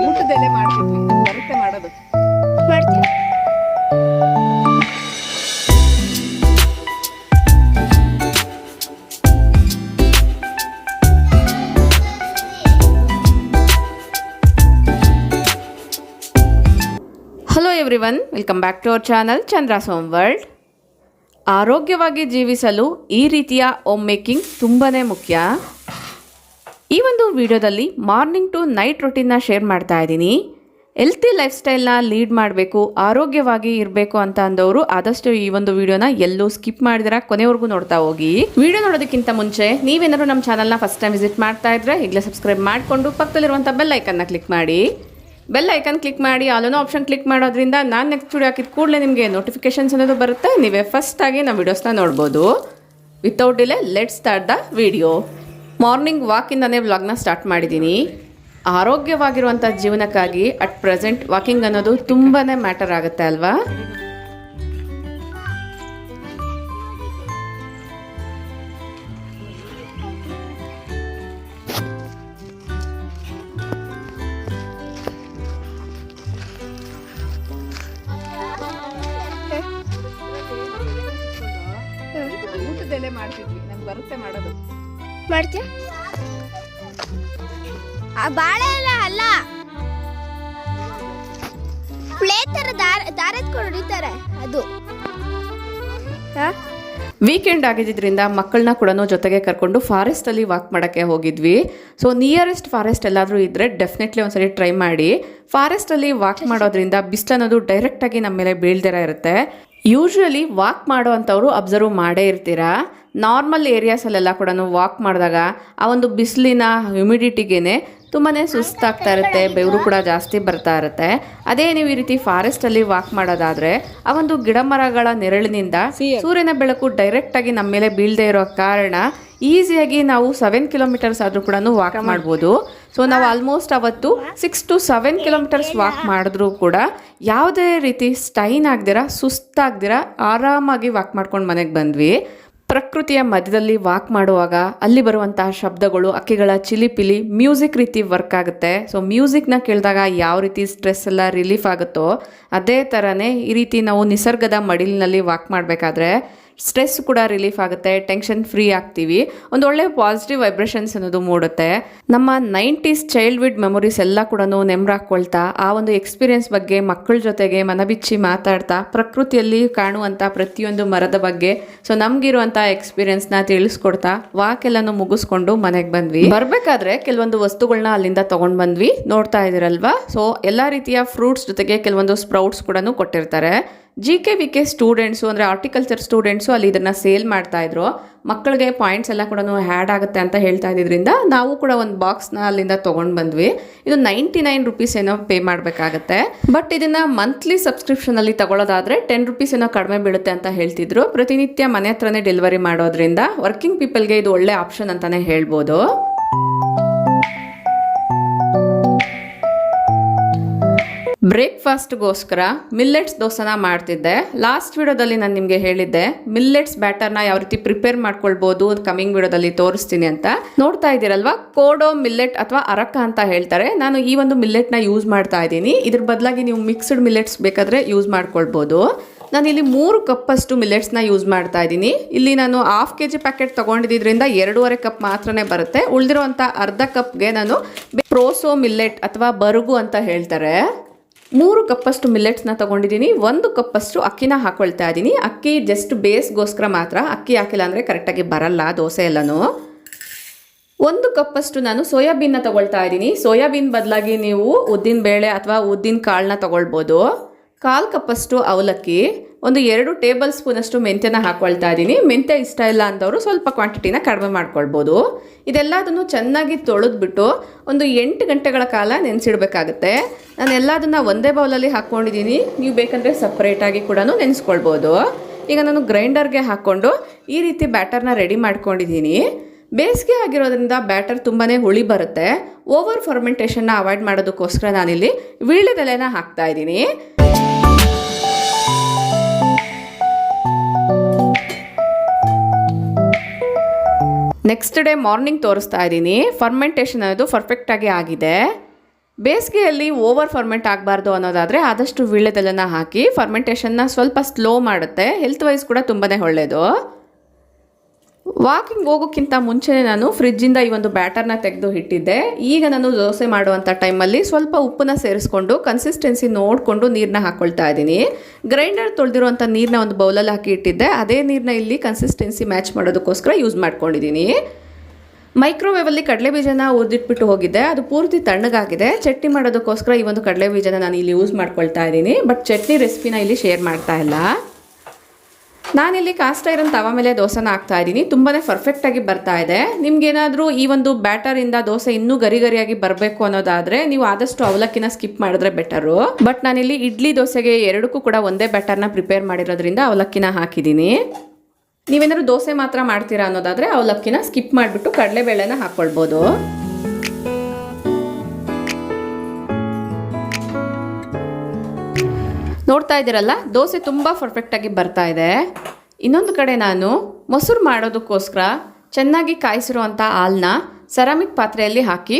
ಊಟದಲ್ಲೇ ಮಾಡ್ತಿದ್ವಿ, ಬರುತ್ತೆ ಮಾಡೋದು. Hello everyone, welcome back to our channel Chandra's home world. ಆರೋಗ್ಯವಾಗಿ ಜೀವಿಸಲು ಈ ರೀತಿಯ ಹೋಮ್ ಮೇಕಿಂಗ್ ತುಂಬಾ ಮುಖ್ಯ. ಈ ಒಂದು ವಿಡಿಯೋದಲ್ಲಿ ಮಾರ್ನಿಂಗ್ ಟು ನೈಟ್ ರೊಟೀನ್ನ ಶೇರ್ ಮಾಡ್ತಾ ಇದ್ದೀನಿ. ಹೆಲ್ತಿ ಲೈಫ್ ಸ್ಟೈಲ್ನ ಲೀಡ್ ಮಾಡಬೇಕು, ಆರೋಗ್ಯವಾಗಿ ಇರಬೇಕು ಅಂತ ಅಂದವರು ಆದಷ್ಟು ಈ ಒಂದು ವಿಡಿಯೋನ ಎಲ್ಲೂ ಸ್ಕಿಪ್ ಮಾಡಿದಿರ ಕೊನೆವರೆಗೂ ನೋಡ್ತಾ ಹೋಗಿ. ವಿಡಿಯೋ ನೋಡೋದಕ್ಕಿಂತ ಮುಂಚೆ ನೀವೇನಾದ್ರು ನಮ್ಮ ಚಾನಲ್ನ ಫಸ್ಟ್ ಟೈಮ್ ವಿಸಿಟ್ ಮಾಡ್ತಾ ಇದ್ರೆ ಈಗಲೇ ಸಬ್ಸ್ಕ್ರೈಬ್ ಮಾಡಿಕೊಂಡು ಪಕ್ಕದಲ್ಲಿರುವಂಥ ಬೆಲ್ ಐಕನ್ನ ಕ್ಲಿಕ್ ಮಾಡಿ. ಬೆಲ್ ಐಕನ್ ಕ್ಲಿಕ್ ಮಾಡಿ ಆಲೋನೋ ಆಪ್ಷನ್ ಕ್ಲಿಕ್ ಮಾಡೋದ್ರಿಂದ ನಾನು ನೆಕ್ಸ್ಟ್ ವಿಡಿಯೋ ಹಾಕಿದ ಕೂಡಲೇ ನಿಮಗೆ ನೋಟಿಫಿಕೇಶನ್ಸ್ ಅನ್ನೋದು ಬರುತ್ತೆ. ನೀವೇ ಫಸ್ಟಾಗಿ ನಮ್ಮ ವಿಡಿಯೋಸ್ನ ನೋಡ್ಬೋದು. Without delay let's start the video. Morning ವಾಕಿಂದನೇ ವ್ಲಾಗ್ನ ಸ್ಟಾರ್ಟ್ ಮಾಡಿದ್ದೀನಿ. ಆರೋಗ್ಯವಾಗಿರುವಂಥ ಜೀವನಕ್ಕಾಗಿ ಅಟ್ ಪ್ರೆಸೆಂಟ್ ವಾಕಿಂಗ್ ಅನ್ನೋದು ತುಂಬಾ ಮ್ಯಾಟರ್ ಆಗುತ್ತೆ ಅಲ್ವಾ. ಊಟದಲ್ಲೇ ಮಾಡ್ತಿದ್ವಿ, ನಂಗೆ ಬರುತ್ತೆ ಮಾಡೋದು. ಮಾಡ್ತೀಯ? ಬಾಳೆ ಎಲ್ಲ ಅಲ್ಲ, ಪ್ಲೇ ತರ ದಾರ ಎತ್ಕೊಂಡು ಹೊಡಿತಾರೆ ಅದು. ವೀಕೆಂಡ್ ಆಗಿದ್ದರಿಂದ ಮಕ್ಕಳನ್ನ ಕೂಡ ಜೊತೆಗೆ ಕರ್ಕೊಂಡು ಫಾರೆಸ್ಟಲ್ಲಿ ವಾಕ್ ಮಾಡೋಕ್ಕೆ ಹೋಗಿದ್ವಿ. ಸೊ ನಿಯರೆಸ್ಟ್ ಫಾರೆಸ್ಟ್ ಎಲ್ಲಾದರೂ ಇದ್ದರೆ ಡೆಫಿನೆಟ್ಲಿ ಒಂದ್ಸರಿ ಟ್ರೈ ಮಾಡಿ. ಫಾರೆಸ್ಟಲ್ಲಿ ವಾಕ್ ಮಾಡೋದ್ರಿಂದ ಬಿಸಿಲು ಅನ್ನೋದು ಡೈರೆಕ್ಟಾಗಿ ನಮ್ಮ ಮೇಲೆ ಬೀಳ್ದಿರ ಇರುತ್ತೆ. ಯೂಶ್ವಲಿ ವಾಕ್ ಮಾಡೋ ಅಂಥವ್ರು ಅಬ್ಸರ್ವ್ ಮಾಡೇ ಇರ್ತೀರಾ. ನಾರ್ಮಲ್ ಏರಿಯಾಸಲ್ಲೆಲ್ಲ ಕೂಡ ವಾಕ್ ಮಾಡಿದಾಗ ಆ ಒಂದು ಬಿಸಿಲಿನ ಹ್ಯುಮಿಡಿಟಿಗೇನೆ ತುಂಬಾ ಸುಸ್ತಾಗ್ತಾ ಇರುತ್ತೆ, ಬೆವರು ಕೂಡ ಜಾಸ್ತಿ ಬರ್ತಾ ಇರುತ್ತೆ. ಅದೇ ನೀವು ಈ ರೀತಿ ಫಾರೆಸ್ಟಲ್ಲಿ ವಾಕ್ ಮಾಡೋದಾದರೆ ಆ ಒಂದು ಗಿಡ ಮರಗಳ ನೆರಳಿನಿಂದ ಸೂರ್ಯನ ಬೆಳಕು ಡೈರೆಕ್ಟಾಗಿ ನಮ್ಮ ಮೇಲೆ ಬೀಳದೇ ಇರೋ ಕಾರಣ ಈಸಿಯಾಗಿ ನಾವು 7 ಕಿಲೋಮೀಟರ್ಸ್ ಆದರೂ ಕೂಡ ವಾಕ್ ಮಾಡ್ಬೋದು. ಸೊ ನಾವು ಆಲ್ಮೋಸ್ಟ್ ಅವತ್ತು 6 to 7 ಕಿಲೋಮೀಟರ್ಸ್ ವಾಕ್ ಮಾಡಿದ್ರೂ ಕೂಡ ಯಾವುದೇ ರೀತಿ ಸ್ಟೈನ್ ಆಗ್ದಿರ ಸುಸ್ತಾಗ್ದಿರ ಆರಾಮಾಗಿ ವಾಕ್ ಮಾಡ್ಕೊಂಡು ಮನೆಗೆ ಬಂದ್ವಿ. ಪ್ರಕೃತಿಯ ಮಧ್ಯದಲ್ಲಿ ವಾಕ್ ಮಾಡುವಾಗ ಅಲ್ಲಿ ಬರುವಂತಹ ಶಬ್ದಗಳು, ಅಕ್ಕಿಗಳ ಚಿಲಿಪಿಲಿ ಮ್ಯೂಸಿಕ್ ರೀತಿ ವರ್ಕ್ ಆಗುತ್ತೆ. ಸೊ ಮ್ಯೂಸಿಕ್ನ ಕೇಳಿದಾಗ ಯಾವ ರೀತಿ ಸ್ಟ್ರೆಸ್ ಎಲ್ಲ ರಿಲೀಫ್ ಆಗುತ್ತೋ ಅದೇ ಥರನೇ ಈ ರೀತಿ ನಾವು ನಿಸರ್ಗದ ಮಡಿಲಿನಲ್ಲಿ ವಾಕ್ ಮಾಡಬೇಕಾದ್ರೆ ಸ್ಟ್ರೆಸ್ ಕೂಡ ರಿಲೀಫ್ ಆಗುತ್ತೆ, ಟೆನ್ಷನ್ ಫ್ರೀ ಆಗ್ತೀವಿ, ಒಂದು ಒಳ್ಳೆ ಪಾಸಿಟಿವ್ ವೈಬ್ರೇಷನ್ಸ್ ಅನ್ನೋದು ಮೂಡುತ್ತೆ. ನಮ್ಮ 90s ಚೈಲ್ಡ್ಹುಡ್ ಮೆಮೊರೀಸ್ ಎಲ್ಲ ಕೂಡ ನೆಮ್ರಾಕೊಳ್ತಾ ಆ ಒಂದು ಎಕ್ಸ್ಪೀರಿಯನ್ಸ್ ಬಗ್ಗೆ ಮಕ್ಕಳ ಜೊತೆಗೆ ಮನಬಿಚ್ಚಿ ಮಾತಾಡ್ತಾ ಪ್ರಕೃತಿಯಲ್ಲಿ ಕಾಣುವಂಥ ಪ್ರತಿಯೊಂದು ಮರದ ಬಗ್ಗೆ ಸೊ ನಮಗಿರುವಂಥ ಎಕ್ಸ್ಪೀರಿಯನ್ಸ್ನ ತಿಳಿಸ್ಕೊಡ್ತಾ ವಾಕೆಲ್ಲನೂ ಮುಗಿಸ್ಕೊಂಡು ಮನೆಗೆ ಬಂದ್ವಿ. ಬರಬೇಕಾದ್ರೆ ಕೆಲವೊಂದು ವಸ್ತುಗಳನ್ನ ಅಲ್ಲಿಂದ ತೊಗೊಂಡು ಬಂದ್ವಿ, ನೋಡ್ತಾ ಇದ್ದೀರಲ್ವಾ. ಸೊ ಎಲ್ಲ ರೀತಿಯ ಫ್ರೂಟ್ಸ್ ಜೊತೆಗೆ ಕೆಲವೊಂದು ಸ್ಪ್ರೌಟ್ಸ್ ಕೂಡ ಕೊಟ್ಟಿರ್ತಾರೆ. GKVK ಸ್ಟೂಡೆಂಟ್ಸು ಅಂದರೆ ಆರ್ಟಿಕಲ್ಚರ್ ಸ್ಟೂಡೆಂಟ್ಸು ಅಲ್ಲಿ ಇದನ್ನು ಸೇಲ್ ಮಾಡ್ತಾಯಿದ್ರು. ಮಕ್ಕಳಿಗೆ ಪಾಯಿಂಟ್ಸ್ ಎಲ್ಲ ಕೂಡ ಹ್ಯಾಡ್ ಆಗುತ್ತೆ ಅಂತ ಹೇಳ್ತಾ ಇದ್ದಿದ್ದರಿಂದ ನಾವು ಕೂಡ ಒಂದು ಬಾಕ್ಸ್ನ ಅಲ್ಲಿಂದ ತೊಗೊಂಡು ಬಂದ್ವಿ. ಇದು 99 ರುಪೀಸ್ ಏನೋ ಪೇ ಮಾಡಬೇಕಾಗತ್ತೆ. ಬಟ್ ಇದನ್ನು ಮಂತ್ಲಿ ಸಬ್ಸ್ಕ್ರಿಪ್ಷನಲ್ಲಿ ತಗೊಳ್ಳೋದಾದರೆ 10 ರುಪೀಸ್ ಏನೋ ಕಡಿಮೆ ಬೀಳುತ್ತೆ ಅಂತ ಹೇಳ್ತಿದ್ರು. ಪ್ರತಿನಿತ್ಯ ಮನೆ ಹತ್ರನೇ ಡೆಲಿವರಿ ಮಾಡೋದ್ರಿಂದ ವರ್ಕಿಂಗ್ ಪೀಪಲ್ಗೆ ಇದು ಒಳ್ಳೆ ಆಪ್ಷನ್ ಅಂತಲೇ ಹೇಳ್ಬೋದು. ಬ್ರೇಕ್ಫಾಸ್ಟ್ಗೋಸ್ಕರ ಮಿಲ್ಲೆಟ್ಸ್ ದೋಸೆನ ಮಾಡ್ತಿದ್ದೆ. ಲಾಸ್ಟ್ ವಿಡಿಯೋದಲ್ಲಿ ನಾನು ನಿಮಗೆ ಹೇಳಿದ್ದೆ ಮಿಲ್ಲೆಟ್ಸ್ ಬ್ಯಾಟರ್ನ ಯಾವ ರೀತಿ ಪ್ರಿಪೇರ್ ಮಾಡ್ಕೊಳ್ಬೋದು, ಕಮಿಂಗ್ ವಿಡಿಯೋದಲ್ಲಿ ತೋರಿಸ್ತೀನಿ ಅಂತ. ನೋಡ್ತಾ ಇದ್ದೀರಲ್ವಾ, ಕೋಡೋ ಮಿಲ್ಲೆಟ್ ಅಥವಾ ಅರಕ ಅಂತ ಹೇಳ್ತಾರೆ. ನಾನು ಈ ಒಂದು ಮಿಲ್ಲೆಟ್ನ ಯೂಸ್ ಮಾಡ್ತಾ ಇದ್ದೀನಿ. ಇದ್ರ ಬದಲಾಗಿ ನೀವು ಮಿಕ್ಸ್ಡ್ ಮಿಲ್ಲೆಟ್ಸ್ ಬೇಕಾದರೆ ಯೂಸ್ ಮಾಡ್ಕೊಳ್ಬೋದು. ನಾನಿಲ್ಲಿ 3 ಕಪ್ಪಷ್ಟು ಮಿಲ್ಲೆಟ್ಸ್ನ ಯೂಸ್ ಮಾಡ್ತಾ ಇದ್ದೀನಿ. ಇಲ್ಲಿ ನಾನು 1/2 kg ಪ್ಯಾಕೆಟ್ ತೊಗೊಂಡಿದ್ದರಿಂದ 2.5 ಕಪ್ ಮಾತ್ರನೇ ಬರುತ್ತೆ. ಉಳಿದಿರುವಂಥ ಅರ್ಧ ಕಪ್ಗೆ ನಾನು ಪ್ರೋಸೋ ಮಿಲ್ಲೆಟ್ ಅಥವಾ ಬರುಗು ಅಂತ ಹೇಳ್ತಾರೆ 3 ಕಪ್ಪಷ್ಟು ಮಿಲ್ಲೆಟ್ಸ್ನ ತೊಗೊಂಡಿದ್ದೀನಿ. 1 ಕಪ್ಪಷ್ಟು ಅಕ್ಕಿನ ಹಾಕೊಳ್ತಾ ಇದ್ದೀನಿ. ಅಕ್ಕಿ ಜಸ್ಟ್ ಬೇಸ್ಗೋಸ್ಕರ ಮಾತ್ರ, ಅಕ್ಕಿ ಹಾಕಿಲ್ಲ ಅಂದರೆ ಕರೆಕ್ಟಾಗಿ ಬರಲ್ಲ ದೋಸೆ ಎಲ್ಲನೂ. 1 ಕಪ್ಪಷ್ಟು ನಾನು ಸೋಯಾಬೀನ್ನ ತೊಗೊಳ್ತಾ ಇದ್ದೀನಿ. ಸೋಯಾಬೀನ್ ಬದಲಾಗಿ ನೀವು ಉದ್ದಿನ ಬೇಳೆ ಅಥವಾ ಉದ್ದಿನ ಕಾಳನ್ನ ತೊಗೊಳ್ಬೋದು. 1/4 ಕಪ್ಪಷ್ಟು ಅವಲಕ್ಕಿ, ಒಂದು 2 ಟೇಬಲ್ ಸ್ಪೂನಷ್ಟು ಮೆಂತ್ಯನ ಹಾಕ್ಕೊಳ್ತಾ ಇದ್ದೀನಿ. ಮೆಂತ್ಯ ಇಷ್ಟ ಇಲ್ಲ ಅಂದವರು ಸ್ವಲ್ಪ ಕ್ವಾಂಟಿಟಿನ ಕಡಿಮೆ ಮಾಡ್ಕೊಳ್ಬೋದು. ಇದೆಲ್ಲದನ್ನು ಚೆನ್ನಾಗಿ ತೊಳೆದ್ಬಿಟ್ಟು ಒಂದು 8 ಗಂಟೆಗಳ ಕಾಲ ನೆನೆಸಿಡಬೇಕಾಗುತ್ತೆ. ನಾನು ಎಲ್ಲದನ್ನು ಒಂದೇ ಬೌಲಲ್ಲಿ ಹಾಕ್ಕೊಂಡಿದ್ದೀನಿ. ನೀವು ಬೇಕಂದರೆ ಸಪ್ರೇಟಾಗಿ ಕೂಡ ನೆನೆಸ್ಕೊಳ್ಬೋದು. ಈಗ ನಾನು ಗ್ರೈಂಡರ್ಗೆ ಹಾಕ್ಕೊಂಡು ಈ ರೀತಿ ಬ್ಯಾಟರ್ನ ರೆಡಿ ಮಾಡ್ಕೊಂಡಿದ್ದೀನಿ. ಬೇಸಿಗೆ ಆಗಿರೋದ್ರಿಂದ ಬ್ಯಾಟರ್ ತುಂಬಾ ಹುಳಿ ಬರುತ್ತೆ. ಓವರ್ ಫರ್ಮೆಂಟೇಷನ್ನ ಅವಾಯ್ಡ್ ಮಾಡೋದಕ್ಕೋಸ್ಕರ ನಾನಿಲ್ಲಿ ವೀಳ್ಯದೆಲೆನ ಹಾಕ್ತಾ ಇದ್ದೀನಿ. ನೆಕ್ಸ್ಟ್ ಡೇ ಮಾರ್ನಿಂಗ್ ತೋರಿಸ್ತಾ ಇದ್ದೀನಿ. ಫರ್ಮೆಂಟೇಷನ್ ಅನ್ನೋದು ಪರ್ಫೆಕ್ಟಾಗಿ ಆಗಿದೆ. ಬೇಸಿಗೆಯಲ್ಲಿ ಓವರ್ ಫರ್ಮೆಂಟ್ ಆಗಬಾರ್ದು ಅನ್ನೋದಾದರೆ ಆದಷ್ಟು ವೀಳ್ಯದೆಲೆನ ಹಾಕಿ ಫರ್ಮೆಂಟೇಷನ್ನ ಸ್ವಲ್ಪ ಸ್ಲೋ ಮಾಡುತ್ತೆ. ಹೆಲ್ತ್ ವೈಸ್ ಕೂಡ ತುಂಬಾ ಒಳ್ಳೆಯದು. ವಾಕಿಂಗ್ ಹೋಗೋಕ್ಕಿಂತ ಮುಂಚೆನೇ ನಾನು ಫ್ರಿಜ್ಜಿಂದ ಈ ಒಂದು ಬ್ಯಾಟರ್ನ ತೆಗೆದು ಇಟ್ಟಿದ್ದೆ. ಈಗ ನಾನು ದೋಸೆ ಮಾಡುವಂಥ ಟೈಮಲ್ಲಿ ಸ್ವಲ್ಪ ಉಪ್ಪನ್ನ ಸೇರಿಸ್ಕೊಂಡು ಕನ್ಸಿಸ್ಟೆನ್ಸಿ ನೋಡಿಕೊಂಡು ನೀರನ್ನ ಹಾಕ್ಕೊಳ್ತಾ ಇದ್ದೀನಿ. ಗ್ರೈಂಡರ್ ತೊಳೆದಿರುವಂಥ ನೀರನ್ನ ಒಂದು ಬೌಲಲ್ಲಿ ಹಾಕಿ ಇಟ್ಟಿದ್ದೆ. ಅದೇ ನೀರನ್ನ ಇಲ್ಲಿ ಕನ್ಸಿಸ್ಟೆನ್ಸಿ ಮ್ಯಾಚ್ ಮಾಡೋದಕ್ಕೋಸ್ಕರ ಯೂಸ್ ಮಾಡ್ಕೊಂಡಿದ್ದೀನಿ. ಮೈಕ್ರೋವೇವಲ್ಲಿ ಕಡಲೆಬೀಜನ ಹುರಿದಿಟ್ಬಿಟ್ಟು ಹೋಗಿದ್ದೆ. ಅದು ಪೂರ್ತಿ ತಣ್ಣಗಾಗಿದೆ. ಚಟ್ನಿ ಮಾಡೋದಕ್ಕೋಸ್ಕರ ಈ ಒಂದು ಕಡಲೆಬೀಜನ ನಾನು ಇಲ್ಲಿ ಯೂಸ್ ಮಾಡ್ಕೊಳ್ತಾ ಇದ್ದೀನಿ. ಬಟ್ ಚಟ್ನಿ ರೆಸಿಪಿನ ಇಲ್ಲಿ ಶೇರ್ ಮಾಡ್ತಾ ಇಲ್ಲ. ನಾನಿಲ್ಲಿ ಕಾಸ್ಟ್ ಐರನ್ ತವ ಮೇಲೆ ದೋಸೆನ ಹಾಕ್ತಾ ಇದ್ದೀನಿ. ತುಂಬಾ ಪರ್ಫೆಕ್ಟಾಗಿ ಬರ್ತಾ ಇದೆ. ನಿಮ್ಗೇನಾದರೂ ಈ ಒಂದು ಬ್ಯಾಟರಿಂದ ದೋಸೆ ಇನ್ನೂ ಗರಿ ಗರಿಯಾಗಿ ಬರಬೇಕು ಅನ್ನೋದಾದರೆ ನೀವು ಆದಷ್ಟು ಅವಲಕ್ಕಿನ ಸ್ಕಿಪ್ ಮಾಡಿದ್ರೆ ಬೆಟರು. ಬಟ್ ನಾನಿಲ್ಲಿ ಇಡ್ಲಿ ದೋಸೆಗೆ ಎರಡಕ್ಕೂ ಕೂಡ ಒಂದೇ ಬ್ಯಾಟರ್ನ ಪ್ರಿಪೇರ್ ಮಾಡಿರೋದ್ರಿಂದ ಅವಲಕ್ಕಿನ ಹಾಕಿದ್ದೀನಿ. ನೀವೇನಾದ್ರು ದೋಸೆ ಮಾತ್ರ ಮಾಡ್ತೀರಾ ಅನ್ನೋದಾದರೆ ಅವಲಕ್ಕಿನ ಸ್ಕಿಪ್ ಮಾಡಿಬಿಟ್ಟು ಕಡಲೆಬೇಳೆನ ಹಾಕ್ಕೊಳ್ಬೋದು. ನೋಡ್ತಾ ಇದ್ದೀರಲ್ಲ, ದೋಸೆ ತುಂಬ ಪರ್ಫೆಕ್ಟಾಗಿ ಬರ್ತಾ ಇದೆ. ಇನ್ನೊಂದು ಕಡೆ ನಾನು ಮೊಸರು ಮಾಡೋದಕ್ಕೋಸ್ಕರ ಚೆನ್ನಾಗಿ ಕಾಯಿಸಿರುವಂಥ ಹಾಲನ್ನ ಸೆರಾಮಿಕ್ ಪಾತ್ರೆಯಲ್ಲಿ ಹಾಕಿ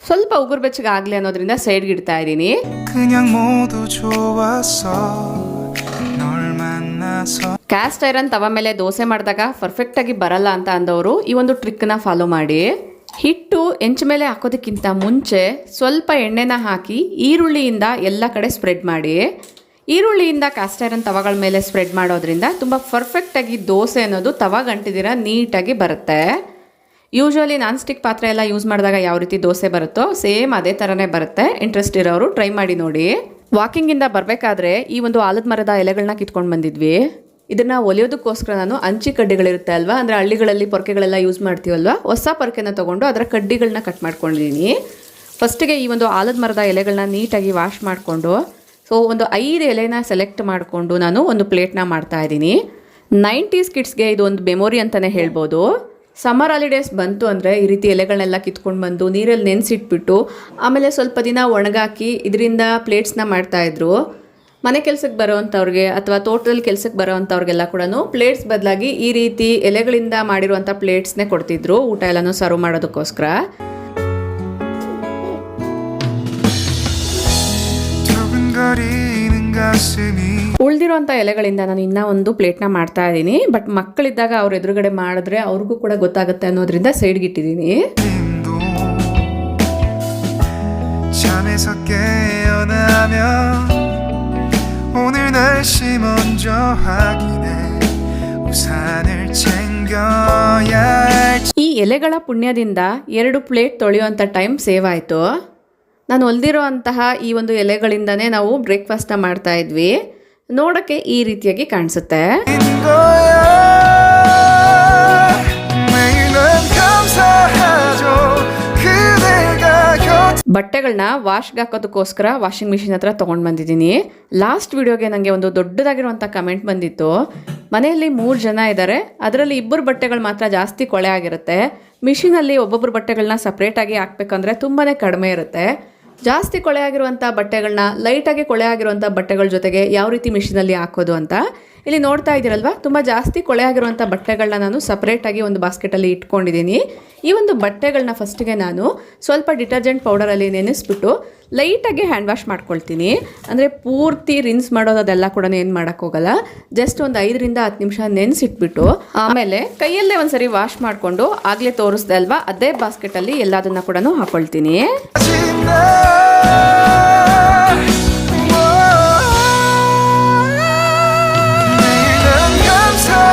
ಸ್ವಲ್ಪ ಉಗುರು ಬೆಚ್ಚಗೆ ಆಗಲಿ ಅನ್ನೋದ್ರಿಂದ ಸೈಡ್ಗೆ ಇಡ್ತಾ ಇದ್ದೀನಿ. ಕ್ಯಾಸ್ಟ್ ಐರನ್ ತವ ಮೇಲೆ ದೋಸೆ ಮಾಡಿದಾಗ ಪರ್ಫೆಕ್ಟಾಗಿ ಬರಲ್ಲ ಅಂತ ಅಂದವರು ಈ ಒಂದು ಟ್ರಿಕ್ನ ಫಾಲೋ ಮಾಡಿ. ಹಿಟ್ಟು ಹೆಂಚ ಮೇಲೆ ಹಾಕೋದಕ್ಕಿಂತ ಮುಂಚೆ ಸ್ವಲ್ಪ ಎಣ್ಣೆನ ಹಾಕಿ ಈರುಳ್ಳಿಯಿಂದ ಎಲ್ಲ ಕಡೆ ಸ್ಪ್ರೆಡ್ ಮಾಡಿ. ಈರುಳ್ಳಿಯಿಂದ ಕ್ಯಾಸ್ಟ್ ಐರನ್ ತವಗಳ ಮೇಲೆ ಸ್ಪ್ರೆಡ್ ಮಾಡೋದ್ರಿಂದ ತುಂಬ ಪರ್ಫೆಕ್ಟಾಗಿ ದೋಸೆ ಅನ್ನೋದು ತವ ಗಂಟಿದಿರ ನೀಟಾಗಿ ಬರುತ್ತೆ. ಯೂಶ್ವಲಿ ನಾನ್ ಸ್ಟಿಕ್ ಪಾತ್ರೆ ಎಲ್ಲ ಯೂಸ್ ಮಾಡಿದಾಗ ಯಾವ ರೀತಿ ದೋಸೆ ಬರುತ್ತೋ ಸೇಮ್ ಅದೇ ಥರನೇ ಬರುತ್ತೆ. ಇಂಟ್ರೆಸ್ಟ್ ಇರೋರು ಟ್ರೈ ಮಾಡಿ ನೋಡಿ. ವಾಕಿಂಗಿಂದ ಬರಬೇಕಾದ್ರೆ ಈ ಒಂದು ಆಲದ ಮರದ ಎಲೆಗಳನ್ನ ಕಿತ್ಕೊಂಡು ಬಂದಿದ್ವಿ. ಇದನ್ನು ಒಲಿಯೋದಕ್ಕೋಸ್ಕರ ನಾನು ಅಂಚಿ ಕಡ್ಡಿಗಳಿರುತ್ತೆ ಅಲ್ವಾ, ಅಂದರೆ ಹಳ್ಳಿಗಳಲ್ಲಿ ಪೊರಕೆಗಳೆಲ್ಲ ಯೂಸ್ ಮಾಡ್ತೀವಲ್ವ, ಹೊಸ ಪೊರಕೆನ ತೊಗೊಂಡು ಅದರ ಕಡ್ಡಿಗಳನ್ನ ಕಟ್ ಮಾಡ್ಕೊಂಡಿದ್ದೀನಿ. ಫಸ್ಟಿಗೆ ಈ ಒಂದು ಆಲದ ಮರದ ಎಲೆಗಳನ್ನ ನೀಟಾಗಿ ವಾಶ್ ಮಾಡಿಕೊಂಡು ಒಂದು 5 ಎಲೆನ ಸೆಲೆಕ್ಟ್ ಮಾಡಿಕೊಂಡು ನಾನು ಒಂದು ಪ್ಲೇಟ್ನ ಮಾಡ್ತಾಯಿದ್ದೀನಿ. 90s ಕಿಡ್ಸ್ಗೆ ಇದು ಒಂದು ಮೆಮೊರಿ ಅಂತಲೇ ಹೇಳ್ಬೋದು. ಸಮ್ಮರ್ ಹಾಲಿಡೇಸ್ ಬಂತು ಅಂದರೆ ಈ ರೀತಿ ಎಲೆಗಳನ್ನೆಲ್ಲ ಕಿತ್ಕೊಂಡು ಬಂದು ನೀರಲ್ಲಿ ನೆನೆಸಿಟ್ಬಿಟ್ಟು ಆಮೇಲೆ ಸ್ವಲ್ಪ ದಿನ ಒಣಗಾಕಿ ಇದರಿಂದ ಪ್ಲೇಟ್ಸ್ನ ಮಾಡ್ತಾಯಿದ್ರು. ಮನೆ ಕೆಲಸಕ್ಕೆ ಬರೋವಂಥವ್ರಿಗೆ ಅಥವಾ ತೋಟದಲ್ಲಿ ಕೆಲಸಕ್ಕೆ ಬರೋವಂಥವ್ರಿಗೆಲ್ಲ ಕೂಡ ಪ್ಲೇಟ್ಸ್ ಬದಲಾಗಿ ಈ ರೀತಿ ಎಲೆಗಳಿಂದ ಮಾಡಿರುವಂಥ ಪ್ಲೇಟ್ಸ್ನೇ ಕೊಡ್ತಿದ್ರು ಊಟ ಎಲ್ಲನೂ ಸರ್ವ್ ಮಾಡೋದಕ್ಕೋಸ್ಕರ. ಉಳಿದಿರುವಂಥ ಎಲೆಗಳಿಂದ ನಾನು ಇನ್ನೂ ಒಂದು ಪ್ಲೇಟ್ನ ಮಾಡ್ತಾ ಇದ್ದೀನಿ. ಬಟ್ ಮಕ್ಕಳಿದ್ದಾಗ ಅವ್ರ ಎದುರುಗಡೆ ಮಾಡಿದ್ರೆ ಅವ್ರಿಗೂ ಕೂಡ ಗೊತ್ತಾಗುತ್ತೆ ಅನ್ನೋದ್ರಿಂದ ಸೈಡ್ಗೆ ಇಟ್ಟಿದ್ದೀನಿ. ಈ ಎಲೆಗಳ ಪುಣ್ಯದಿಂದ 2 ಪ್ಲೇಟ್ ತೊಳೆಯುವಂಥ ಟೈಮ್ ಸೇವ್ ಆಯಿತು. ನಾನು ಹೊಲ್ದಿರೋ ಅಂತಹ ಈ ಒಂದು ಎಲೆಗಳಿಂದನೇ ನಾವು ಬ್ರೇಕ್ಫಾಸ್ಟ್ನ ಮಾಡ್ತಾ ಇದ್ವಿ. ನೋಡೋಕ್ಕೆ ಈ ರೀತಿಯಾಗಿ ಕಾಣಿಸುತ್ತೆ. ಬಟ್ಟೆಗಳನ್ನ ವಾಶ್ಗೆ ಹಾಕೋದಕ್ಕೋಸ್ಕರ ವಾಷಿಂಗ್ ಮಿಷಿನ್ ಹತ್ರ ತೊಗೊಂಡು ಬಂದಿದ್ದೀನಿ. ಲಾಸ್ಟ್ ವಿಡಿಯೋಗೆ ನನಗೆ ಒಂದು ದೊಡ್ಡದಾಗಿರುವಂಥ ಕಮೆಂಟ್ ಬಂದಿತ್ತು. ಮನೆಯಲ್ಲಿ 3 ಜನ ಇದ್ದಾರೆ, ಅದರಲ್ಲಿ 2 ಬಟ್ಟೆಗಳು ಮಾತ್ರ ಜಾಸ್ತಿ ಕೊಳೆ ಆಗಿರುತ್ತೆ. ಮಿಷಿನಲ್ಲಿ ಒಬ್ಬೊಬ್ಬರು ಬಟ್ಟೆಗಳನ್ನ ಸಪ್ರೇಟಾಗಿ ಹಾಕ್ಬೇಕಂದ್ರೆ ತುಂಬಾ ಕಡಿಮೆ ಇರುತ್ತೆ. ಜಾಸ್ತಿ ಕೊಳೆ ಆಗಿರುವಂಥ ಬಟ್ಟೆಗಳನ್ನ ಲೈಟಾಗಿ ಕೊಳೆ ಆಗಿರುವಂಥ ಬಟ್ಟೆಗಳ ಜೊತೆಗೆ ಯಾವ ರೀತಿ ಮಿಷಿನಲ್ಲಿ ಹಾಕೋದು ಅಂತ ಇಲ್ಲಿ ನೋಡ್ತಾ ಇದ್ದೀರಲ್ವ. ತುಂಬ ಜಾಸ್ತಿ ಕೊಳೆ ಆಗಿರುವಂಥ ಬಟ್ಟೆಗಳನ್ನ ನಾನು ಸಪ್ರೇಟಾಗಿ ಒಂದು ಬಾಸ್ಕೆಟಲ್ಲಿ ಇಟ್ಕೊಂಡಿದ್ದೀನಿ. ಈ ಒಂದು ಬಟ್ಟೆಗಳನ್ನ ಫಸ್ಟಿಗೆ ನಾನು ಸ್ವಲ್ಪ ಡಿಟರ್ಜೆಂಟ್ ಪೌಡರಲ್ಲಿ ನೆನೆಸ್ಬಿಟ್ಟು ಲೈಟಾಗಿ ಹ್ಯಾಂಡ್ ವಾಶ್ ಮಾಡ್ಕೊಳ್ತೀನಿ. ಅಂದರೆ ಪೂರ್ತಿ ರಿನ್ಸ್ ಮಾಡೋದೆಲ್ಲ ಕೂಡ ಏನು ಮಾಡೋಕ್ಕೋಗಲ್ಲ. ಜಸ್ಟ್ ಒಂದು 5 ರಿಂದ 10 ನಿಮಿಷ ನೆನೆಸಿಟ್ಬಿಟ್ಟು ಆಮೇಲೆ ಕೈಯಲ್ಲೇ ಒಂದ್ಸರಿ ವಾಶ್ ಮಾಡಿಕೊಂಡು ಆಗಲೇ ತೋರಿಸ್ದೆ ಅಲ್ವಾ, ಅದೇ ಬಾಸ್ಕೆಟಲ್ಲಿ ಎಲ್ಲದನ್ನ ಕೂಡ ಹಾಕೊಳ್ತೀನಿ.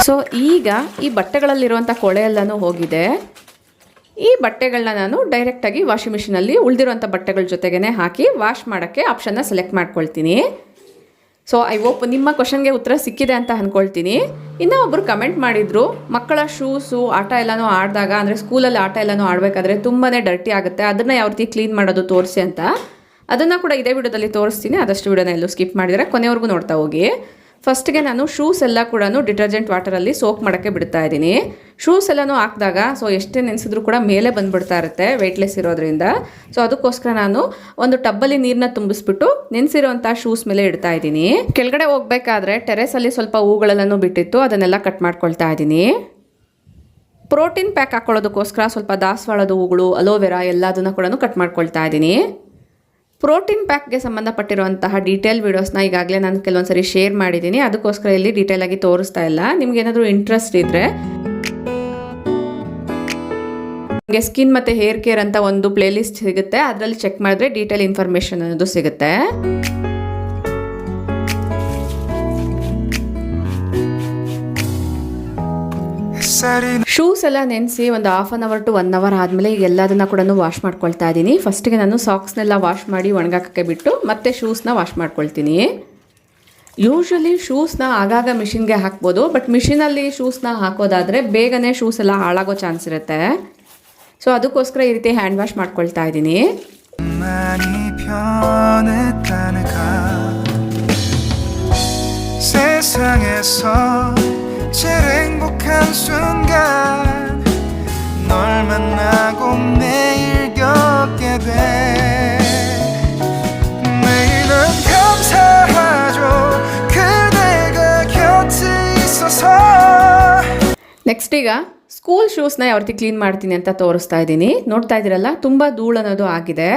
ಸೊ ಈಗ ಈ ಬಟ್ಟೆಗಳಲ್ಲಿರುವಂಥ ಕೊಳೆ ಎಲ್ಲನೂ ಹೋಗಿದೆ. ಈ ಬಟ್ಟೆಗಳನ್ನ ನಾನು ಡೈರೆಕ್ಟಾಗಿ ವಾಷಿಂಗ್ ಮಿಷಿನಲ್ಲಿ ಉಳಿದಿರುವಂಥ ಬಟ್ಟೆಗಳ ಜೊತೆಗೇ ಹಾಕಿ ವಾಶ್ ಮಾಡೋಕ್ಕೆ ಆಪ್ಷನ್ನ ಸೆಲೆಕ್ಟ್ ಮಾಡ್ಕೊಳ್ತೀನಿ. ಸೊ ಐ ಹೋಪ್ ನಿಮ್ಮ ಕ್ವಶನ್ಗೆ ಉತ್ತರ ಸಿಕ್ಕಿದೆ ಅಂತ ಅಂದ್ಕೊಳ್ತೀನಿ. ಇನ್ನೂ ಒಬ್ಬರು ಕಮೆಂಟ್ ಮಾಡಿದರು, ಮಕ್ಕಳ ಶೂಸು ಆಟ ಎಲ್ಲನೂ ಆಡಿದಾಗ ಅಂದರೆ ಸ್ಕೂಲಲ್ಲಿ ಆಟ ಎಲ್ಲನೂ ಆಡಬೇಕಾದ್ರೆ ತುಂಬಾ ಡರ್ಟಿ ಆಗುತ್ತೆ, ಅದನ್ನು ಯಾವ ರೀತಿ ಕ್ಲೀನ್ ಮಾಡೋದು ತೋರಿಸಿ ಅಂತ. ಅದನ್ನು ಕೂಡ ಇದೇ ವಿಡಿಯೋದಲ್ಲಿ ತೋರಿಸ್ತೀನಿ. ಆದಷ್ಟು ವಿಡಿಯೋನ ಎಲ್ಲೂ ಸ್ಕಿಪ್ ಮಾಡಿದರೆ ಕೊನೆವರೆಗೂ ನೋಡ್ತಾ ಹೋಗಿ. ಫಸ್ಟಿಗೆ ನಾನು ಶೂಸ್ ಎಲ್ಲ ಕೂಡ ಡಿಟರ್ಜೆಂಟ್ ವಾಟರಲ್ಲಿ ಸೋಕ್ ಮಾಡೋಕ್ಕೆ ಬಿಡ್ತಾ ಇದ್ದೀನಿ. ಶೂಸ್ ಎಲ್ಲನೂ ಹಾಕಿದಾಗ ಸೊ ಎಷ್ಟೇ ನೆನೆಸಿದ್ರು ಕೂಡ ಮೇಲೆ ಬಂದುಬಿಡ್ತಾ ಇರುತ್ತೆ ವೆಯ್ಟ್ಲೆಸ್ ಇರೋದ್ರಿಂದ. ಸೊ ಅದಕ್ಕೋಸ್ಕರ ನಾನು ಒಂದು ಟಬ್ಬಲ್ಲಿ ನೀರನ್ನ ತುಂಬಿಸ್ಬಿಟ್ಟು ನೆನೆಸಿರೋಂಥ ಶೂಸ್ ಮೇಲೆ ಇಡ್ತಾ ಇದ್ದೀನಿ. ಕೆಳಗಡೆ ಹೋಗಬೇಕಾದ್ರೆ ಟೆರೆಸಲ್ಲಿ ಸ್ವಲ್ಪ ಹೂಗಳೆಲ್ಲನೂ ಬಿಟ್ಟಿತ್ತು, ಅದನ್ನೆಲ್ಲ ಕಟ್ ಮಾಡ್ಕೊಳ್ತಾ ಇದ್ದೀನಿ. ಪ್ರೋಟೀನ್ ಪ್ಯಾಕ್ ಹಾಕ್ಕೊಳ್ಳೋದಕ್ಕೋಸ್ಕರ ಸ್ವಲ್ಪ ದಾಸವಾಳದ ಹೂಗಳು, ಅಲೋವೆರಾ ಎಲ್ಲದನ್ನು ಕೂಡ ಕಟ್ ಮಾಡ್ಕೊಳ್ತಾ ಇದ್ದೀನಿ. ಪ್ರೋಟೀನ್ ಪ್ಯಾಕ್ಗೆ ಸಂಬಂಧಪಟ್ಟಿರುವಂತಹ ಡೀಟೇಲ್ ವೀಡಿಯೋಸ್ನ ಈಗಾಗಲೇ ನಾನು ಕೆಲವೊಂದು ಸರಿ ಶೇರ್ ಮಾಡಿದ್ದೀನಿ. ಅದಕ್ಕೋಸ್ಕರ ಇಲ್ಲಿ ಡೀಟೇಲ್ ಆಗಿ ತೋರಿಸ್ತಾ ಇಲ್ಲ. ನಿಮ್ಗೆ ಏನಾದರೂ ಇಂಟ್ರೆಸ್ಟ್ ಇದ್ದರೆ ನಿಮಗೆ ಸ್ಕಿನ್ ಮತ್ತು ಹೇರ್ ಕೇರ್ ಅಂತ ಒಂದು ಪ್ಲೇ ಲಿಸ್ಟ್ ಸಿಗುತ್ತೆ, ಅದರಲ್ಲಿ ಚೆಕ್ ಮಾಡಿದ್ರೆ ಡೀಟೇಲ್ ಇನ್ಫಾರ್ಮೇಷನ್ ಅನ್ನೋದು ಸಿಗುತ್ತೆ. ಶೂಸ್ ಎಲ್ಲ ನೆನೆಸಿ ಒಂದು 1/2 hour to 1 hour ಆದಮೇಲೆ ಈಗ ಎಲ್ಲದನ್ನ ಕೂಡ ವಾಶ್ ಮಾಡ್ಕೊಳ್ತಾ ಇದ್ದೀನಿ. ಫಸ್ಟಿಗೆ ನಾನು ಸಾಕ್ಸ್ನೆಲ್ಲ ವಾಶ್ ಮಾಡಿ ಒಣಗಾಕಕ್ಕೆ ಬಿಟ್ಟು ಮತ್ತೆ ಶೂಸ್ನ ವಾಶ್ ಮಾಡ್ಕೊಳ್ತೀನಿ. ಯೂಶ್ವಲಿ ಶೂಸ್ನ ಆಗಾಗ ಮಿಷಿನ್ಗೆ ಹಾಕ್ಬೋದು, ಬಟ್ ಮಿಷಿನಲ್ಲಿ ಶೂಸ್ನ ಹಾಕೋದಾದರೆ ಬೇಗನೆ ಶೂಸ್ ಎಲ್ಲ ಹಾಳಾಗೋ ಚಾನ್ಸ್ ಇರುತ್ತೆ. ಸೊ ಅದಕ್ಕೋಸ್ಕರ ಈ ರೀತಿ ಹ್ಯಾಂಡ್ ವಾಶ್ ಮಾಡ್ಕೊಳ್ತಾ ಇದ್ದೀನಿ. 제일 행복한 순간 널 만나고 매일 겪게 돼 매일은 감사하죠 그대가 곁에 있어서. ನೆಕ್ಸ್ಟ್ ಈಗ ಸ್ಕೂಲ್ ಶೂಸ್ನ ಯಾವ ರೀತಿ ಕ್ಲೀನ್ ಮಾಡ್ತೀನಿ ಅಂತ ತೋರಿಸ್ತಾ ಇದ್ದೀನಿ. ನೋಡ್ತಾ ಇದ್ದೀರಲ್ಲ, ತುಂಬ ಧೂಳು ಅನ್ನೋದು ಆಗಿದೆ.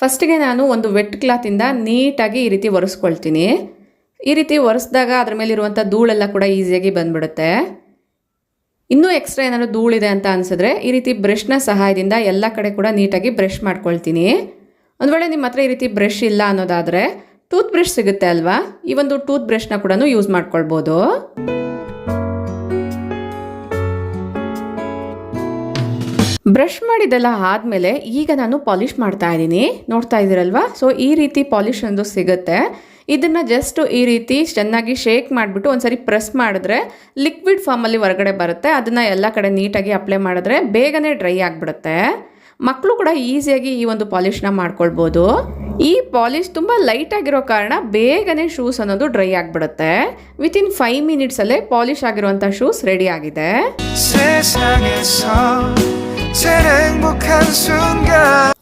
ಫಸ್ಟಿಗೆ ನಾನು ಒಂದು ವೆಟ್ ಕ್ಲಾತಿಂದ ನೀಟಾಗಿ ಈ ರೀತಿ ಒರೆಸ್ಕೊಳ್ತೀನಿ. ಈ ರೀತಿ ಒರೆಸಿದಾಗ ಅದ್ರ ಮೇಲಿರುವಂಥ ಧೂಳೆಲ್ಲ ಕೂಡ ಈಸಿಯಾಗಿ ಬಂದ್ಬಿಡುತ್ತೆ. ಇನ್ನೂ ಎಕ್ಸ್ಟ್ರಾ ಏನಾದರೂ ಧೂಳಿದೆ ಅಂತ ಅನಿಸಿದ್ರೆ ಈ ರೀತಿ ಬ್ರಷ್ನ ಸಹಾಯದಿಂದ ಎಲ್ಲ ಕಡೆ ಕೂಡ ನೀಟಾಗಿ ಬ್ರಷ್ ಮಾಡ್ಕೊಳ್ತೀನಿ. ಒಂದು ವೇಳೆ ನಿಮ್ಮ ಹತ್ರ ಈ ರೀತಿ ಬ್ರಷ್ ಇಲ್ಲ ಅನ್ನೋದಾದರೆ ಟೂತ್ ಬ್ರಷ್ ಸಿಗುತ್ತೆ ಅಲ್ವಾ, ಈ ಒಂದು ಟೂತ್ ಬ್ರಷ್ನ ಕೂಡ ಯೂಸ್ ಮಾಡ್ಕೊಳ್ಬೋದು. ಬ್ರಷ್ ಮಾಡಿದ್ದೆಲ್ಲ ಆದಮೇಲೆ ಈಗ ನಾನು ಪಾಲಿಷ್ ಮಾಡ್ತಾ ಇದ್ದೀನಿ. ನೋಡ್ತಾ ಇದ್ದೀರಲ್ವಾ, ಸೊ ಈ ರೀತಿ ಪಾಲಿಷ್ ಒಂದು ಸಿಗುತ್ತೆ. ಇದನ್ನು ಜಸ್ಟ್ ಈ ರೀತಿ ಚೆನ್ನಾಗಿ ಶೇಕ್ ಮಾಡಿಬಿಟ್ಟು ಒಂದ್ಸರಿ ಪ್ರೆಸ್ ಮಾಡಿದ್ರೆ ಲಿಕ್ವಿಡ್ ಫಾರ್ಮಲ್ಲಿ ಹೊರಗಡೆ ಬರುತ್ತೆ. ಅದನ್ನು ಎಲ್ಲ ಕಡೆ ನೀಟಾಗಿ ಅಪ್ಲೈ ಮಾಡಿದ್ರೆ ಬೇಗನೆ ಡ್ರೈ ಆಗಿಬಿಡುತ್ತೆ. ಮಕ್ಕಳು ಕೂಡ ಈಸಿಯಾಗಿ ಈ ಒಂದು ಪಾಲಿಷ್ನ ಮಾಡ್ಕೊಳ್ಬೋದು. ಈ ಪಾಲಿಷ್ ತುಂಬ ಲೈಟಾಗಿರೋ ಕಾರಣ ಬೇಗನೆ ಶೂಸ್ ಅನ್ನೋದು ಡ್ರೈ ಆಗಿಬಿಡುತ್ತೆ. ವಿತಿನ್ 5 minutesಲ್ಲೇ ಪಾಲಿಷ್ ಆಗಿರುವಂಥ ಶೂಸ್ ರೆಡಿ ಆಗಿದೆ.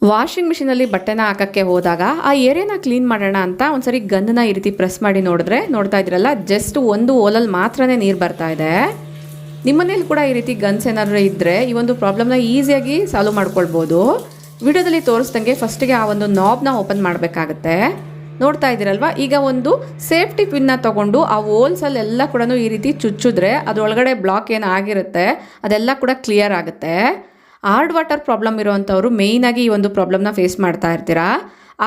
ವಾಷಿಂಗ್ ಮಿಷಿನಲ್ಲಿ ಬಟ್ಟೆನ ಹಾಕಕ್ಕೆ ಹೋದಾಗ ಆ ಏರಿಯಾನ ಕ್ಲೀನ್ ಮಾಡೋಣ ಅಂತ ಒಂದ್ಸರಿ ಗನ್ನ ಈ ರೀತಿ ಪ್ರೆಸ್ ಮಾಡಿ ನೋಡಿದ್ರೆ ನೋಡ್ತಾ ಇದ್ರಲ್ಲ, ಜಸ್ಟ್ ಒಂದು ಓಲಲ್ಲಿ ಮಾತ್ರನೇ ನೀರು ಬರ್ತಾ ಇದೆ. ನಿಮ್ಮನೇಲಿ ಕೂಡ ಈ ರೀತಿ ಗನ್ಸ್ ಏನಾದರೂ ಇದ್ದರೆ ಈ ಒಂದು ಪ್ರಾಬ್ಲಮ್ನ ಈಸಿಯಾಗಿ ಸಾಲ್ವ್ ಮಾಡ್ಕೊಳ್ಬೋದು. ವಿಡಿಯೋದಲ್ಲಿ ತೋರಿಸ್ದಂಗೆ ಫಸ್ಟಿಗೆ ಆ ಒಂದು ನಾಬ್ನ ಓಪನ್ ಮಾಡಬೇಕಾಗತ್ತೆ. ನೋಡ್ತಾ ಇದ್ದೀರಲ್ವಾ, ಈಗ ಒಂದು ಸೇಫ್ಟಿ ಪಿನ್ನ ತಗೊಂಡು ಆ ಹೋಲ್ಸಲ್ಲೆಲ್ಲ ಕೂಡ ಈ ರೀತಿ ಚುಚ್ಚಿದ್ರೆ ಅದರೊಳಗಡೆ ಬ್ಲಾಕ್ ಏನು ಆಗಿರುತ್ತೆ ಅದೆಲ್ಲ ಕೂಡ ಕ್ಲಿಯರ್ ಆಗುತ್ತೆ. ಹಾರ್ಡ್ ವಾಟರ್ ಪ್ರಾಬ್ಲಮ್ ಇರೋವಂಥವ್ರು ಮೇಯ್ನಾಗಿ ಈ ಒಂದು ಪ್ರಾಬ್ಲಮ್ನ ಫೇಸ್ ಮಾಡ್ತಾ ಇರ್ತೀರಾ.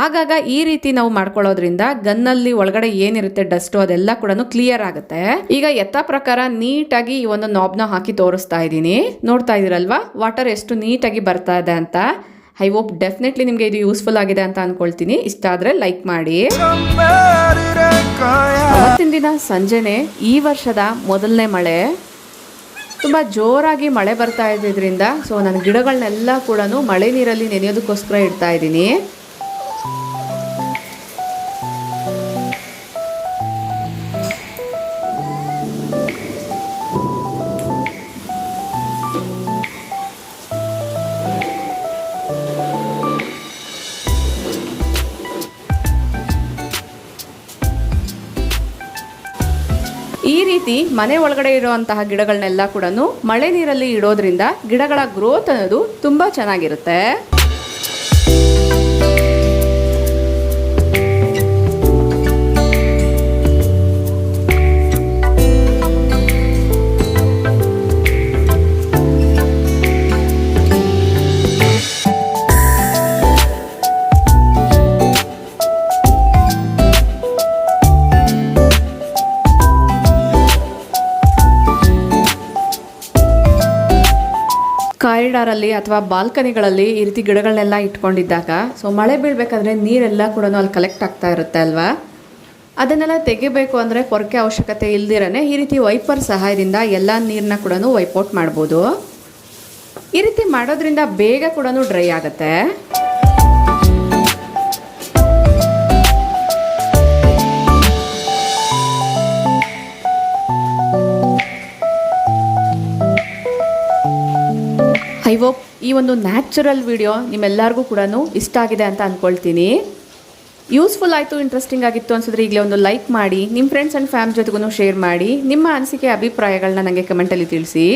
ಆಗಾಗ ಈ ರೀತಿ ನಾವು ಮಾಡ್ಕೊಳ್ಳೋದ್ರಿಂದ ಗನ್ನಲ್ಲಿ ಒಳಗಡೆ ಏನಿರುತ್ತೆ ಡಸ್ಟು ಅದೆಲ್ಲ ಕೂಡ ಕ್ಲಿಯರ್ ಆಗುತ್ತೆ. ಈಗ ಯಥಾ ಪ್ರಕಾರ ನೀಟಾಗಿ ಈ ಒಂದು ನಾಬ್ನ ಹಾಕಿ ತೋರಿಸ್ತಾ ಇದ್ದೀನಿ. ನೋಡ್ತಾ ಇದ್ದೀರಲ್ವಾ, ವಾಟರ್ ಎಷ್ಟು ನೀಟಾಗಿ ಬರ್ತಾ ಇದೆ ಅಂತ. ಐ ಹೋಪ್ ಡೆಫಿನೆಟ್ಲಿ ನಿಮಗೆ ಇದು ಯೂಸ್ಫುಲ್ ಆಗಿದೆ ಅಂತ ಅಂದ್ಕೊಳ್ತೀನಿ. ಇಷ್ಟ ಆದರೆ ಲೈಕ್ ಮಾಡಿ. ಅವತ್ತಿನ ದಿನ ಸಂಜೆನೆ ಈ ವರ್ಷದ ಮೊದಲನೇ ಮಳೆ, ತುಂಬ ಜೋರಾಗಿ ಮಳೆ ಬರ್ತಾ ಇದ್ದಿದ್ದರಿಂದ ಸೊ ನಾನು ಗಿಡಗಳನ್ನೆಲ್ಲ ಕೂಡ ಮಳೆ ನೀರಲ್ಲಿ ನೆನೆಯೋದಕ್ಕೋಸ್ಕರ ಇಡ್ತಾ ಇದ್ದೀನಿ. ಈ ರೀತಿ ಮನೆ ಒಳಗಡೆ ಇರುವಂತಹ ಗಿಡಗಳನ್ನೆಲ್ಲ ಕೂಡ ಮಳೆ ನೀರಲ್ಲಿ ಇಡೋದ್ರಿಂದ ಗಿಡಗಳ ಗ್ರೋತ್ ಅನ್ನೋದು ತುಂಬ ಚೆನ್ನಾಗಿರುತ್ತೆ. ಕಾರಿಡಾರಲ್ಲಿ ಅಥವಾ ಬಾಲ್ಕನಿಗಳಲ್ಲಿ ಈ ರೀತಿ ಗಿಡಗಳನ್ನೆಲ್ಲ ಇಟ್ಕೊಂಡಿದ್ದಾಗ ಸೊ ಮಳೆ ಬೀಳಬೇಕಾದ್ರೆ ನೀರೆಲ್ಲ ಕೂಡ ಅಲ್ಲಿ ಕಲೆಕ್ಟ್ ಆಗ್ತಾ ಇರುತ್ತೆ ಅಲ್ವಾ. ಅದನ್ನೆಲ್ಲ ತೆಗಿಬೇಕು ಅಂದರೆ ಪೊರಕೆ ಅವಶ್ಯಕತೆ ಇಲ್ದಿರನೇ ಈ ರೀತಿ ವೈಪರ್ ಸಹಾಯದಿಂದ ಎಲ್ಲ ನೀರನ್ನ ಕೂಡ ವೈಪೌಟ್ ಮಾಡ್ಬೋದು. ಈ ರೀತಿ ಮಾಡೋದ್ರಿಂದ ಬೇಗ ಕೂಡ ಡ್ರೈ ಆಗುತ್ತೆ. ಐ ಹೋಪ್ ಈ ಒಂದು ನ್ಯಾಚುರಲ್ ವಿಡಿಯೋ ನಿಮ್ಮೆಲ್ಲರಿಗೂ ಕೂಡ ಇಷ್ಟ ಆಗಿದೆ ಅಂತ ಅಂದ್ಕೊಳ್ತೀನಿ. ಯೂಸ್ಫುಲ್ ಆಯಿತು, ಇಂಟ್ರೆಸ್ಟಿಂಗ್ ಆಗಿತ್ತು ಅನ್ಸಿದ್ರೆ ಈಗಲೇ ಒಂದು ಲೈಕ್ ಮಾಡಿ, ನಿಮ್ಮ ಫ್ರೆಂಡ್ಸ್ ಆ್ಯಂಡ್ ಫ್ಯಾಮಿಲಿ ಜೊತೆಗೂ ಶೇರ್ ಮಾಡಿ. ನಿಮ್ಮ ಅನಿಸಿಕೆ ಅಭಿಪ್ರಾಯಗಳನ್ನ ನನಗೆ ಕಮೆಂಟಲ್ಲಿ ತಿಳಿಸಿ.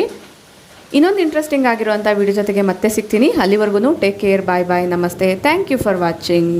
ಇನ್ನೊಂದು ಇಂಟ್ರೆಸ್ಟಿಂಗ್ ಆಗಿರುವಂಥ ವಿಡಿಯೋ ಜೊತೆಗೆ ಮತ್ತೆ ಸಿಗ್ತೀನಿ. ಅಲ್ಲಿವರೆಗೂ ಟೇಕ್ ಕೇರ್, ಬಾಯ್ ಬಾಯ್, ನಮಸ್ತೆ, ಥ್ಯಾಂಕ್ ಯು ಫಾರ್ ವಾಚಿಂಗ್.